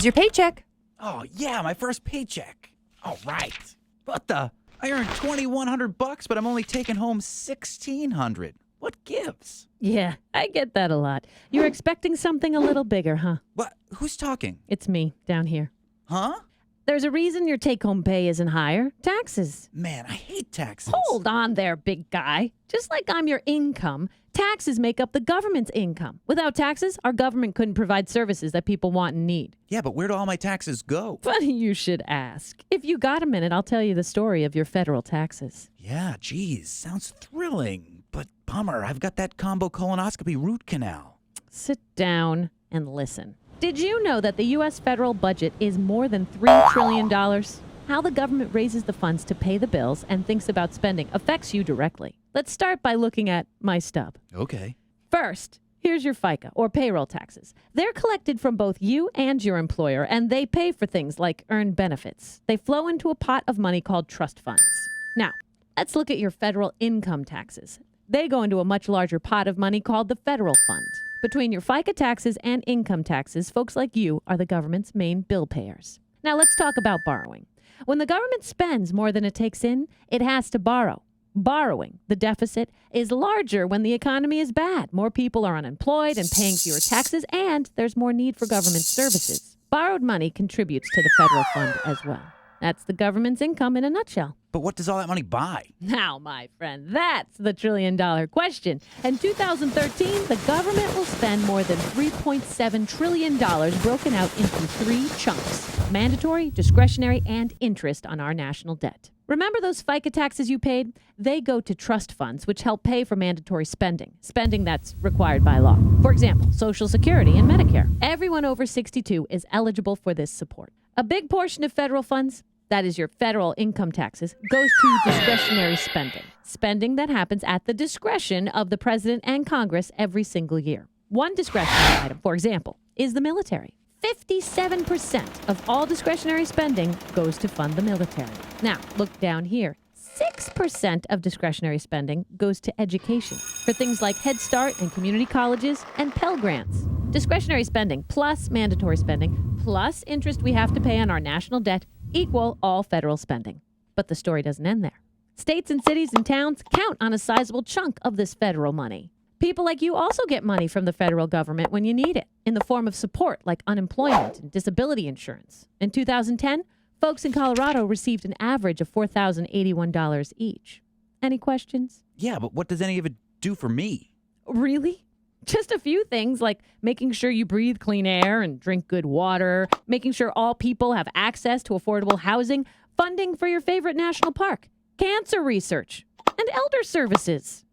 Here's your paycheck. Oh, yeah, my first paycheck. All right. What the? I earned $2,100, but I'm only taking home $1,600. What gives? Yeah, I get that a lot. You're expecting something a little bigger, huh? What? Who's talking? It's me, down here. Huh? There's a reason your take-home pay isn't higher. Taxes. Man, I hate taxes. Hold on there, big guy. Just like I'm your income, taxes make up the government's income. Without taxes, our government couldn't provide services that people want and need. Yeah, but where do all my taxes go? Funny you should ask. If you got a minute, I'll tell you the story of your federal taxes. Yeah, geez, sounds thrilling. But bummer, I've got that combo colonoscopy root canal. Sit down and listen. Did you know that the U.S. federal budget is more than $3 trillion? How the government raises the funds to pay the bills and thinks about spending affects you directly. Let's start by looking at my stub. Okay. First, here's your FICA, or payroll taxes. They're collected from both you and your employer, and they pay for things like earned benefits. They flow into a pot of money called trust funds. Now, let's look at your federal income taxes. They go into a much larger pot of money called the federal fund. Between your FICA taxes and income taxes, folks like you are the government's main bill payers. Now let's talk about borrowing. When the government spends more than it takes in, it has to borrow. Borrowing, the deficit, is larger when the economy is bad. More people are unemployed and paying fewer taxes, and there's more need for government services. Borrowed money contributes to the federal fund as well. That's the government's income in a nutshell. But what does all that money buy? Now, my friend, that's the trillion-dollar question. In 2013, the government will spend more than $3.7 trillion broken out into three chunks: mandatory, discretionary, and interest on our national debt. Remember those FICA taxes you paid? They go to trust funds, which help pay for mandatory spending that's required by law. For example, Social Security and Medicare. Everyone over 62 is eligible for this support. A big portion of federal funds, that is your federal income taxes, goes to discretionary spending that happens at the discretion of the president and Congress every single year. One discretionary item, for example, is the military. 57% of all discretionary spending goes to fund the military. Now, look down here. 6% of discretionary spending goes to education for things like Head Start and community colleges and Pell Grants. Discretionary spending plus mandatory spending plus interest we have to pay on our national debt equal all federal spending. But the story doesn't end there. States and cities and towns count on a sizable chunk of this federal money. People like you also get money from the federal government when you need it, in the form of support like unemployment and disability insurance. In 2010, folks in Colorado received an average of $4,081 each. Any questions? Yeah, but what does any of it do for me? Really? Just a few things like making sure you breathe clean air and drink good water, making sure all people have access to affordable housing, funding for your favorite national park, cancer research, and elder services.